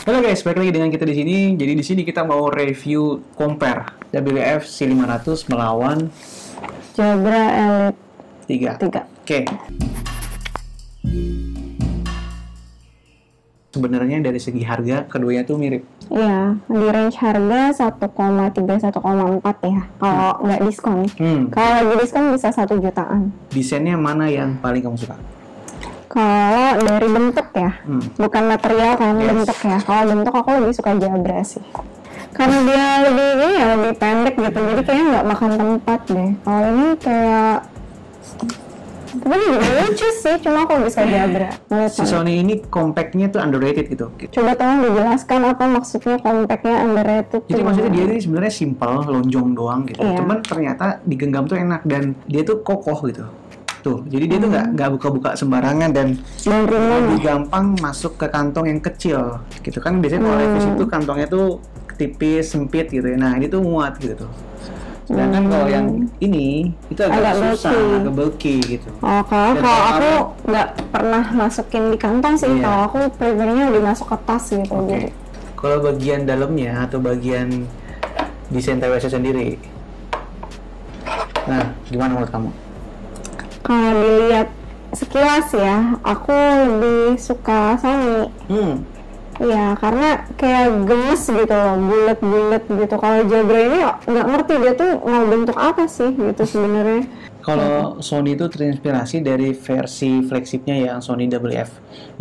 Halo guys, balik lagi dengan kita di sini. Jadi di sini kita mau review compare WF C500 melawan Jabra Elite 3. 3. Oke. Sebenarnya dari segi harga keduanya tuh mirip. Iya, di range harga 1,3 1,4 ya. Kalau nggak diskon. Kalau lagi diskon bisa 1 jutaan. Desainnya mana yang paling kamu suka? Kalau dari bentuk ya, bukan material kan, bentuk ya. Kalau bentuk aku lebih suka Jabra sih. Karena dia lebih pendek gitu, jadi kayaknya nggak makan tempat deh. Kalau ini kayak tapi lucu sih, cuma aku lebih suka Jabra. Si Sony ini compactnya tuh underrated gitu. Coba tolong dijelaskan apa maksudnya compactnya underrated. Jadi maksudnya dia ini sebenarnya simple, lonjong doang gitu. Iya. Cuman ternyata digenggam tuh enak dan dia tuh kokoh gitu. Tuh, jadi dia tuh nggak buka-buka sembarangan dan lebih gampang masuk ke kantong yang kecil gitu kan. Biasanya kalau levis itu kantongnya tuh tipis, sempit gitu ya. Nah, ini tuh muat gitu tuh. Sedangkan kalau yang ini itu agak susah, agak bulky gitu. Oh, kalau aku nggak pernah masukin di kantong sih. Iya. Kalau aku prefernya lebih masuk ke tas gitu. Oke. Kalau bagian dalamnya atau bagian desain TWS sendiri, nah gimana menurut kamu? Kalau dilihat sekilas ya, aku lebih suka Sony. Iya, karena kayak gemes gitu loh, bulat-bulat gitu. Kalau Jabra ini nggak ngerti dia tuh mau bentuk apa sih gitu sebenarnya. Kalau Sony itu terinspirasi dari versi flagshipnya yang Sony WF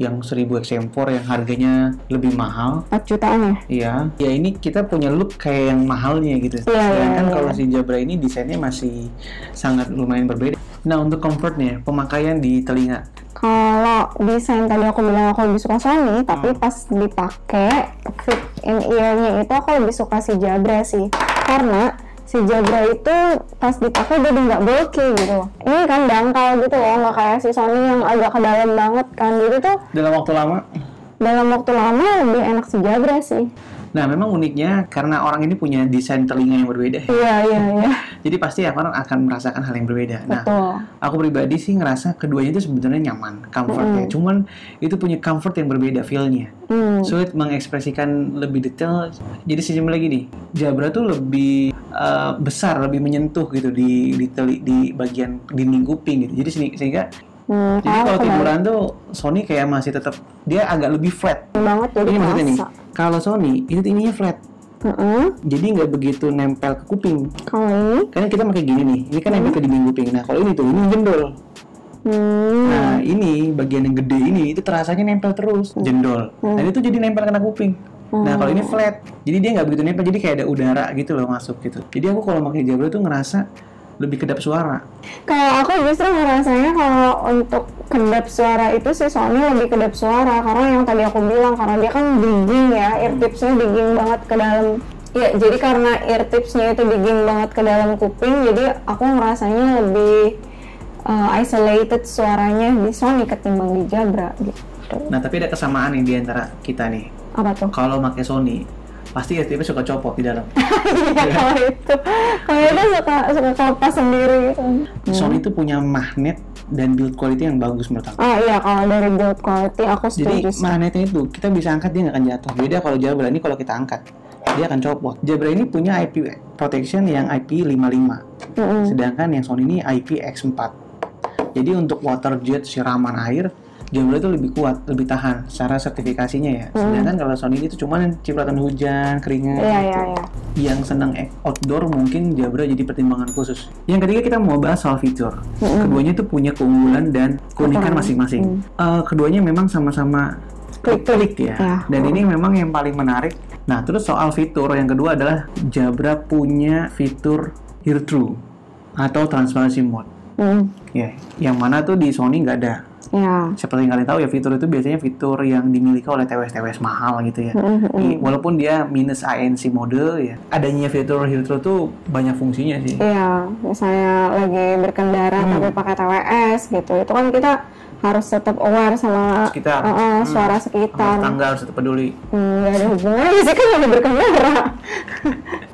yang 1000 XM4 yang harganya lebih mahal. 4 jutaan ya? Iya, ya ini kita punya look kayak yang mahalnya gitu. Sedangkan kalau si Jabra ini desainnya masih sangat lumayan berbeda. Nah, untuk comfortnya, pemakaian di telinga. Kalau desain tadi aku bilang aku lebih suka Sony, tapi pas dipakai fit in ear-nya itu aku lebih suka si Jabra sih. Karena si Jabra itu pas dipakai dia nggak bulky gitu. Ini kan dangkal gitu loh, nggak kayak si Sony yang agak ke dalam banget kan. Jadi tuh Dalam waktu lama lebih enak si Jabra sih. Nah, memang uniknya karena orang ini punya desain telinga yang berbeda. Iya. Jadi pasti orang akan merasakan hal yang berbeda. Nah, aku pribadi sih ngerasa keduanya itu sebenarnya nyaman, comfort ya. Cuman itu punya comfort yang berbeda feel-nya. Sulit mengekspresikan lebih detail. Jadi sistem lagi nih, Jabra tuh lebih besar, lebih menyentuh gitu di bagian dinding kuping gitu. Jadi sehingga jadi kalau tiduran tuh Sony kayak masih tetap dia agak lebih flat. Banget jadi ini maksudnya nih. terasa. Kalau Sony itu ininya flat. Jadi nggak begitu nempel ke kuping. Kalau ini? Karena kita pakai gini nih. Ini kan nempel ke dinding kuping. Nah kalau ini tuh ini jendol. Nah ini bagian yang gede ini itu terasanya nempel terus jendol. Nah itu jadi nempel kena kuping. Nah kalau ini flat. Jadi dia nggak begitu nempel. Jadi kayak ada udara gitu loh masuk gitu. Jadi aku kalau pakai Jabra tuh ngerasa lebih kedap suara. Kalau aku justru ngerasanya kalau untuk kedap suara itu si Sony lebih kedap suara karena yang tadi aku bilang karena dia kan digging ya, ear tipsnya digging banget ke dalam. Ya jadi karena ear tipsnya itu digging banget ke dalam kuping, jadi aku ngerasanya lebih isolated suaranya di Sony ketimbang di Jabra gitu. Nah tapi ada kesamaan nih di antara kita nih. Apa tuh? Kalau pakai Sony pasti STP suka copot di dalam. Kalau itu suka kelepas sendiri gitu. Sony itu punya magnet dan build quality yang bagus menurut aku. Iya, kalau dari build quality aku setuju. Jadi magnetnya itu kita bisa angkat dia nggak akan jatuh. Beda kalau Jabra ini kalau kita angkat dia akan copot. Jabra ini punya IP protection yang IP55. Sedangkan yang Sony ini IPX4. Jadi untuk water jet siraman air Jabra itu lebih kuat, lebih tahan secara sertifikasinya ya. Sedangkan kalau Sony itu cuma cipratan hujan, keringat gitu. Yang senang outdoor mungkin Jabra jadi pertimbangan khusus. Yang ketiga kita mau bahas soal fitur. Keduanya itu punya keunggulan dan keunikan masing-masing. Keduanya memang sama-sama klik ya. Dan ini memang yang paling menarik. Nah, terus soal fitur yang kedua adalah Jabra punya fitur hear through atau transparency mode. Ya, yang mana tuh di Sony nggak ada. Ya. Seperti yang kalian tahu ya, fitur itu biasanya fitur yang dimiliki oleh TWS mahal gitu ya. Walaupun dia minus ANC mode ya, adanya fitur hear through tuh banyak fungsinya sih. Iya, misalnya lagi berkendara tapi pakai TWS gitu, itu kan kita harus tetap aware sama sekitar. Suara sekitar. Tangga harus tetap peduli. Nggak ada hubungannya sih kan lagi berkendara.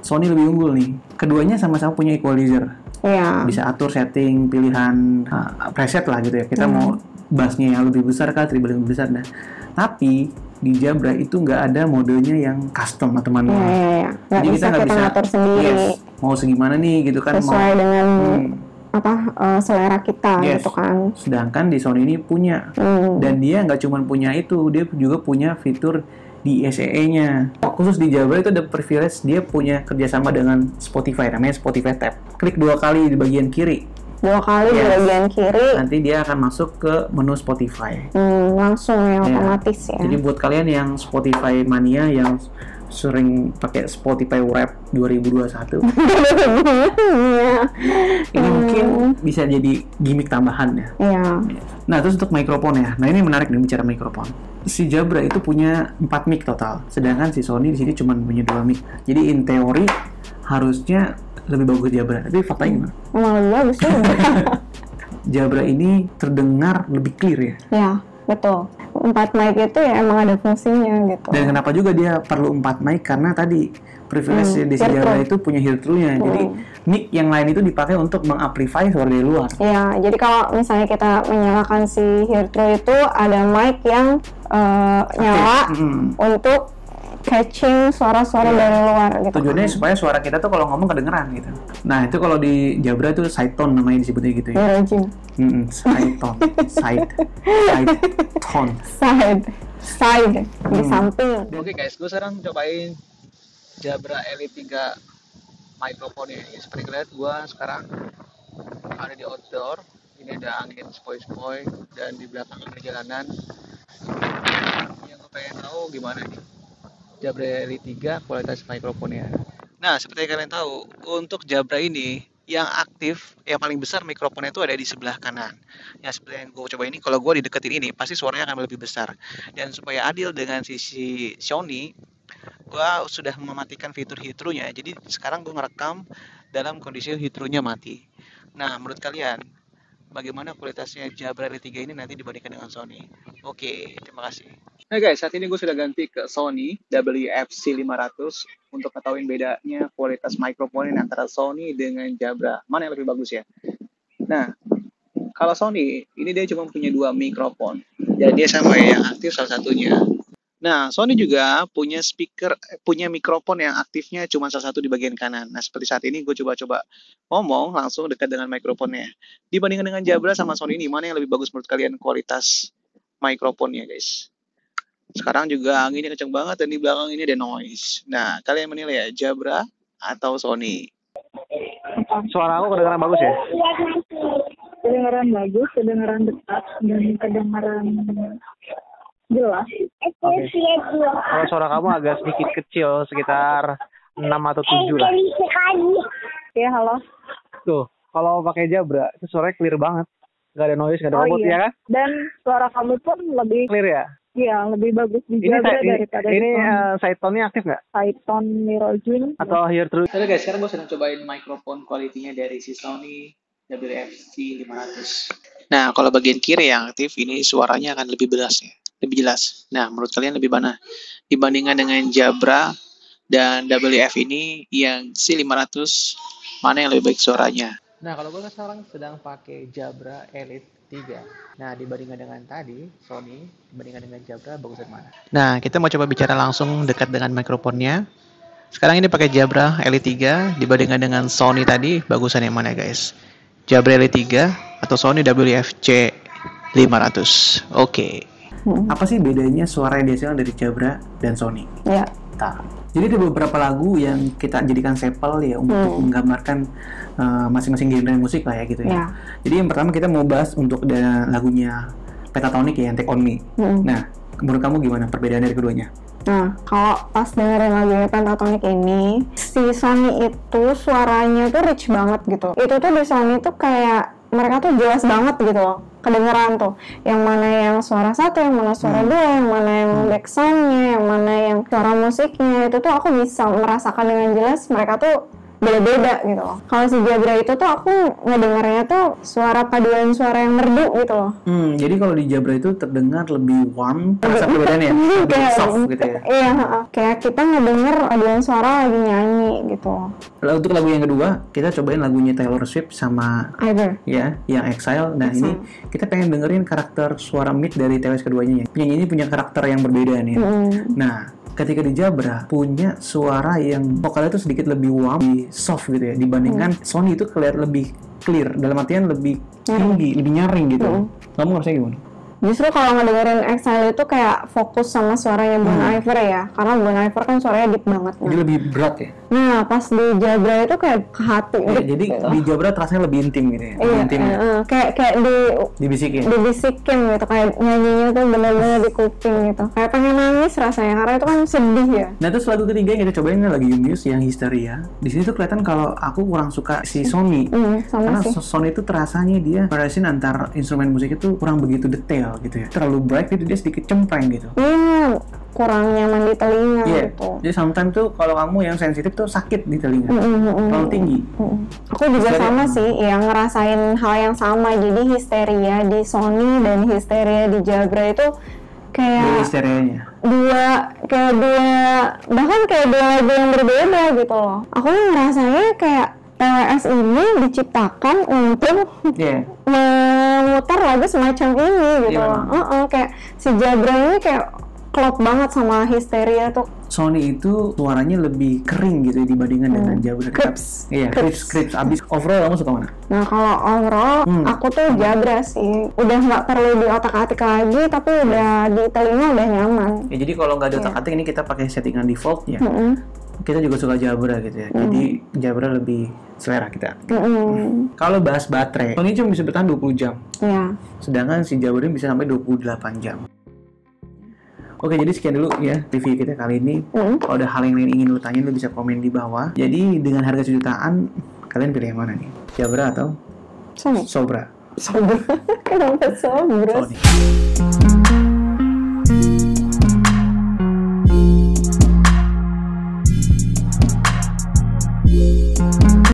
Sony lebih unggul nih. Keduanya sama-sama punya equalizer. Iya. Bisa atur setting pilihan preset lah gitu ya. Kita mau bassnya yang lebih besar kah, treble yang lebih besar. Nah, tapi di Jabra itu nggak ada modenya yang custom atau manual. Iya. Nggak Jadi bisa kita ngatur sendiri. Yes, mau segimana nih gitu kan. Sesuai dengan selera kita gitu kan. Sedangkan di Sony ini punya. Dan dia nggak cuma punya itu, dia juga punya fitur di SEE-nya. Khusus di Jabra itu ada privilege, dia punya kerjasama dengan Spotify, namanya Spotify Tab. Klik 2 kali di bagian kiri. 2 kali di bagian kiri. Nanti dia akan masuk ke menu Spotify. Langsung ya, otomatis ya. Jadi buat kalian yang Spotify mania yang sering pakai Spotify Wrap 2021, ini mungkin bisa jadi gimmick tambahan ya. Iya. Nah, terus untuk mikrofon ya. Nah, ini menarik nih bicara mikrofon. Si Jabra itu punya 4 mic total, sedangkan si Sony di sini cuma punya 2 mic. Jadi in teori harusnya lebih bagus Jabra. Tapi faktanya gimana? Emang lebih bagus sih. Jabra ini terdengar lebih clear ya. Ya, betul. 4 mic itu ya emang ada fungsinya gitu. Dan kenapa juga dia perlu 4 mic? Karena tadi privilege di si Jabra itu punya hear-through-nya. Jadi mic yang lain itu dipakai untuk mengamplify suara dari luar. Ya, jadi kalau misalnya kita menyalakan si hear-through itu ada mic yang nyala untuk catching suara-suara dari luar gitu. Tujuannya supaya suara kita tuh kalau ngomong kedengeran gitu. Nah, itu kalau di Jabra itu side tone namanya disebutnya gitu ya. Rajin. Side tone. Side tone. Side di samping. Oke guys, gue sekarang cobain Jabra Elite 3 microphone ini. Seperti kalian lihat, gue sekarang ada di outdoor. Ini ada angin sepoi-sepoi dan di belakang ada jalanan. Yang gue pengen tahu gimana nih Jabra Elite 3 kualitas mikrofonnya. Nah, seperti yang kalian tahu, untuk Jabra ini yang aktif, yang paling besar mikrofonnya itu ada di sebelah kanan. Ya, seperti yang gue coba ini, kalau gue dideketin ini, pasti suaranya akan lebih besar. Dan supaya adil dengan sisi Sony, gue sudah mematikan fitur hear-through-nya. Jadi sekarang gue ngerekam dalam kondisi hear-through-nya mati. Nah, menurut kalian, bagaimana kualitasnya Jabra Elite 3 ini nanti dibandingkan dengan Sony? Oke, terima kasih. Nah guys, saat ini gue sudah ganti ke Sony WFC500 untuk ketahuin bedanya kualitas mikrofon antara Sony dengan Jabra. Mana yang lebih bagus ya? Nah, kalau Sony, ini dia cuma punya 2 mikrofon. Dan dia sama ya, yang aktif salah satunya. Nah, Sony juga punya mikrofon yang aktifnya cuma salah satu di bagian kanan. Nah, seperti saat ini gue coba-coba ngomong langsung dekat dengan mikrofonnya. Dibandingkan dengan Jabra sama Sony ini, mana yang lebih bagus menurut kalian kualitas mikrofonnya guys? Sekarang juga anginnya kenceng banget dan di belakang ini ada noise. Nah, kalian menilai ya, Jabra atau Sony? Suara aku kedengaran bagus ya? Kedengaran bagus, kedengaran dekat, dan kedengaran jelas. Okay. Kalau suara kamu agak sedikit kecil, sekitar 6 atau 7 lah. Ya, halo. Tuh, kalau pakai Jabra, itu suaranya clear banget. Gak ada noise, gak ada robot ya kan? Dan suara kamu pun lebih clear ya? Iya, lebih bagus di Jabra daripada ini side tone-nya aktif nggak? Side tone Mirojin atau hear-through? Oke guys, sekarang gue sedang cobain mikrofon kualitinya dari si Sony WFC500. Nah, kalau bagian kiri yang aktif, ini suaranya akan lebih jelas. Nah, menurut kalian lebih mana? Dibandingkan dengan Jabra dan WF ini yang C500, mana yang lebih baik suaranya? Nah, kalau gue sekarang sedang pakai Jabra Elite 3. Nah, dibandingkan dengan tadi, Sony, dibandingkan dengan Jabra, bagusan mana? Nah, kita mau coba bicara langsung dekat dengan mikrofonnya. Sekarang ini pakai Jabra Elite 3, dibandingkan dengan Sony tadi, bagusan yang mana guys? Jabra Elite 3 atau Sony WFC 500? Oke. Apa sih bedanya suara yang dihasilkan dari Jabra dan Sony? Ya. Jadi ada beberapa lagu yang kita jadikan sampel ya untuk menggambarkan masing-masing genre musik lah ya gitu ya. Jadi yang pertama kita mau bahas untuk lagunya Pentatonix ya, yang Take On Me. Nah, menurut kamu gimana perbedaan dari keduanya? Nah, kalau pas dengerin lagunya Pentatonix ini, si Sony itu suaranya tuh rich banget gitu. Itu tuh di Sony tuh kayak mereka tuh jelas banget gitu loh, kedengeran tuh. Yang mana yang suara satu, yang mana suara dua, yang mana yang backsound-nya, yang mana yang suara musiknya. Itu tuh aku bisa merasakan dengan jelas mereka tuh beda-beda gitu loh. Kalau si Jabra itu tuh aku ngedengarnya tuh suara paduan suara yang merdu gitu loh. Jadi kalau di Jabra itu terdengar lebih warm, rasa perbedaannya lebih soft gitu ya. Iya, kayak kita ngedenger paduan suara lagi nyanyi gitu loh. Lalu untuk lagu yang kedua, kita cobain lagunya Taylor Swift sama Either. ya, yang Exile. Nah, ini kita pengen dengerin karakter suara mid dari TWS keduanya ya. Penyanyi ini punya karakter yang berbeda nih. Nah, ketika di Jabra punya suara yang vokalnya itu sedikit lebih warm, lebih soft gitu ya, dibandingkan Sony itu kelihatan lebih clear, dalam artian lebih tinggi, lebih nyaring gitu. Kamu ngerasa gimana? Justru kalau ngedengerin Exile itu kayak fokus sama suaranya Bon Iver ya, karena Bon Iver kan suaranya deep banget. Jadi lebih berat ya? Nah, pas di Jabra itu kayak ke hati Ya, jadi gitu. di Jabra terasanya lebih intim gitu ya? Lebih intim ya? Kayak Dibisikin? dibisikin gitu, kayak nyanyinya tuh benar-benar di kuping gitu. Kayak pengen nangis rasanya, karena itu kan sedih ya. Nah, terus lagu ketiga yang kita cobain lagi Muse yang Hysteria. Di sini tuh kelihatan kalau aku kurang suka si Sony. Sama Karena sih. Sony itu terasanya dia variasi antar instrumen musik itu kurang begitu detail gitu ya. Terlalu bright gitu, dia sedikit cempreng gitu. Kurang nyaman di telinga gitu. Jadi sometimes tuh kalau kamu yang sensitif tuh sakit di telinga. Terlalu tinggi. Aku juga sama sih, yang ngerasain hal yang sama. Jadi Hysteria di Sony dan Hysteria di Jabra itu kayak Dari histerianya. bahkan kayak dua lagu yang berbeda gitu loh. Aku ngerasanya kayak TWS ini diciptakan untuk memutar lagu semacam ini gitu loh. Kayak si Jabra ini kayak klop banget sama Hysteria tuh. Sony itu suaranya lebih kering gitu dibandingkan dengan Jabra. Crips. Iya, crips abis. Overall kamu suka mana? Nah, kalau overall aku tuh Jabra sih. Udah nggak perlu di otak-atik lagi, tapi udah di telinga udah nyaman. Ya, jadi kalau nggak ada otak-atik ini kita pakai settingan default ya. Kita juga suka Jabra gitu ya. Jadi Jabra lebih selera kita. Kalau bahas baterai, Sony cuma bisa bertahan 20 jam. Iya. Sedangkan si Jabra ini bisa sampai 28 jam. Oke, jadi sekian dulu ya review kita kali ini. Kalau ada hal yang lain ingin lu tanya, lu bisa komen di bawah. Jadi dengan harga sejutaan, kalian pilih yang mana nih? Jabra atau Sony? Sobra? Sobra. Kenapa Sobra? Sony.